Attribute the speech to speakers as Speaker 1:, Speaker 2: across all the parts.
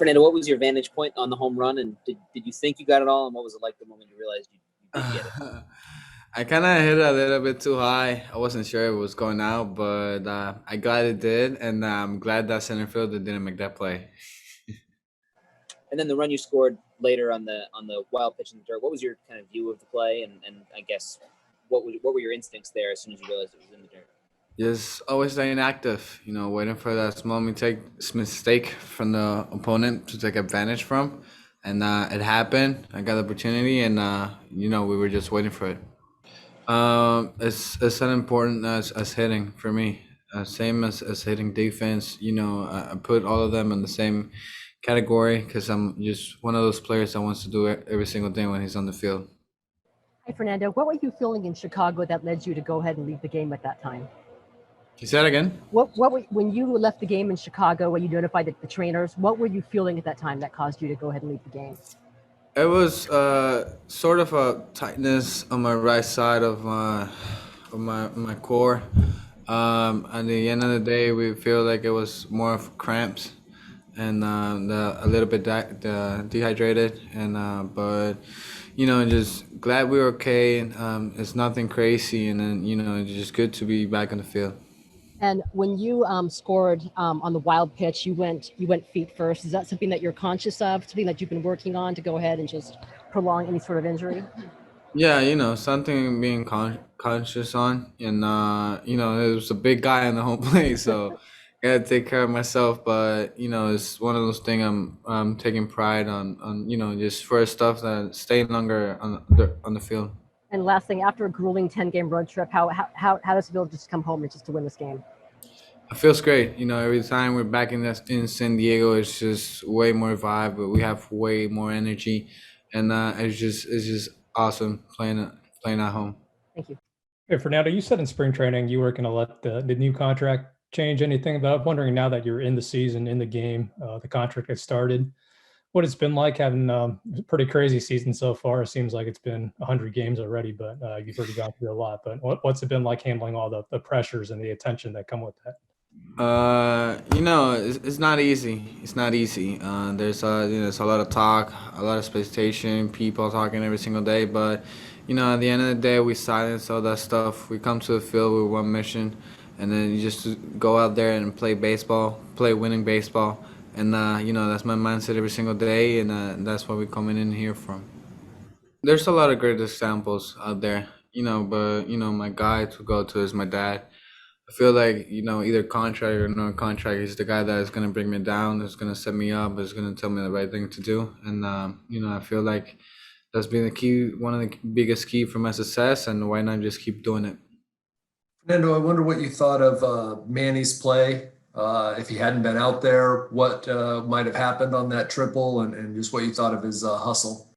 Speaker 1: Fernando, what was your vantage point on the home run, and did you think you got it all, and what was it like the moment you realized you did get it?
Speaker 2: I kind of hit it a little bit too high. I wasn't sure it was going out, but I glad it did, and I'm glad that center fielder didn't make that play.
Speaker 1: And then the run you scored later on the wild pitch in the dirt. What was your kind of view of the play, and I guess what were your instincts there as soon as you realized it was in the dirt?
Speaker 2: Just always staying active, waiting for that small mistake from the opponent to take advantage from, and it happened. I got the opportunity, and we were just waiting for it. It's as important as hitting for me. Same as hitting defense. I put all of them in the same category because I'm just one of those players that wants to do it every single day when he's on the field.
Speaker 3: Hi, Fernando. What were you feeling in Chicago that led you to go ahead and leave the game at that time?
Speaker 2: You say that again?
Speaker 3: When you left the game in Chicago, when you notified the trainers, what were you feeling at that time that caused you to go ahead and leave the game?
Speaker 2: It was sort of a tightness on my right side of my core. At the end of the day, we feel like it was more of cramps and a little bit dehydrated, and but just glad we were okay. It's nothing crazy, and then it's just good to be back on the field.
Speaker 3: And when you scored on the wild pitch, you went feet first. Is that something that you're conscious of, something that you've been working on to go ahead and just prolong any sort of injury?
Speaker 2: Yeah, something being conscious on, and it was a big guy on the home plate, so gotta take care of myself. But it's one of those things I'm taking pride on just for stuff that staying longer on the field.
Speaker 3: And last thing, after a grueling 10-game road trip, how does it feel just to come home and just to win this game?
Speaker 2: It feels great. Every time we're back in San Diego, it's just way more vibe, but we have way more energy, and it's just awesome playing at home.
Speaker 3: Thank you.
Speaker 4: Hey, Fernando, you said in spring training you were going to let the new contract change anything, but I'm wondering now that you're in the season, in the game, the contract has started, what it's been like having a pretty crazy season so far. It seems like it's been 100 games already, but you've already gone through a lot. But what's it been like handling all the pressures and the attention that come with that?
Speaker 2: It's not easy. It's not easy. There's a lot of talk, a lot of expectation, people talking every single day. But at the end of the day, we silence all that stuff. We come to the field with one mission, and then you just go out there and play baseball, play winning baseball, and that's my mindset every single day, and that's what we're coming in here from. There's a lot of great examples out there, but my guy to go to is my dad. I feel like, either contract or no contract, he's the guy that is going to bring me down, is going to set me up, is going to tell me the right thing to do. And, I feel like that's been the key, one of the biggest key for my success, and why not just keep doing it?
Speaker 5: Fernando, I wonder what you thought of Manny's play. If he hadn't been out there, what might have happened on that triple, and just what you thought of his hustle.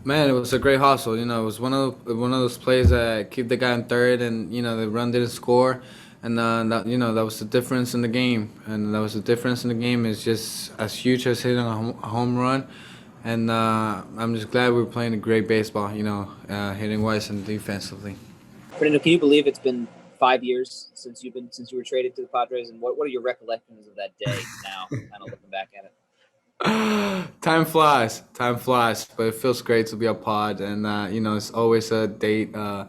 Speaker 2: Man, it was a great hustle. It was one of those plays that keep the guy in third, and the run didn't score, and that was the difference in the game. And that was the difference in the game is just as huge as hitting a home run. And I'm just glad we're playing a great baseball. Hitting wise and defensively.
Speaker 1: Fernando, can you believe it's been 5 years since you were traded to the Padres, and what are your recollections of that day now, kind of looking back at it?
Speaker 2: Time flies, but it feels great to be a pod, and it's always a date that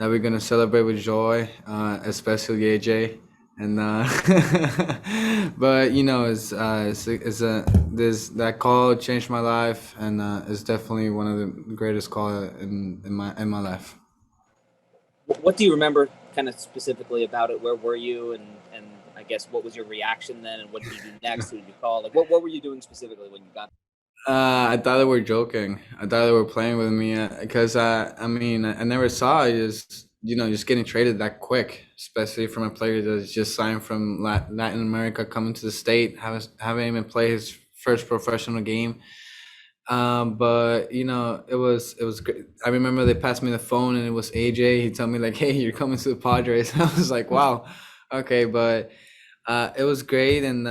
Speaker 2: we're gonna celebrate with joy, especially AJ, and but it's this that call changed my life, and it's definitely one of the greatest calls in my life.
Speaker 1: What do you remember kind of specifically about it? Where were you, and I guess what was your reaction then, and what did you do next? Who did you call? Like, what were you doing specifically when you got?
Speaker 2: I thought they were joking. I thought they were playing with me because I never saw it just getting traded that quick, especially from a player that's just signed from Latin America, coming to the state, haven't even played his first professional game. But it was great. I remember they passed me the phone and it was AJ. He told me like, "Hey, you're coming to the Padres." I was like, "Wow, okay." But it was great, and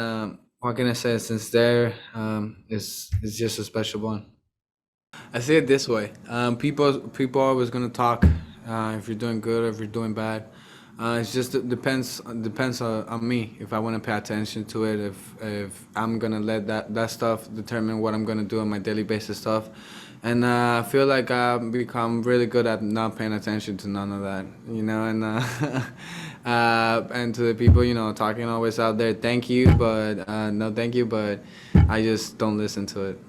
Speaker 2: what can I say? Since there, it's just a special one. I see it this way. People are always gonna talk if you're doing good or if you're doing bad. It just depends on me if I want to pay attention to it. If I'm gonna let that stuff determine what I'm gonna do on my daily basis stuff, and I feel like I've become really good at not paying attention to none of that, And and to the people talking always out there, thank you, but no thank you, but I just don't listen to it.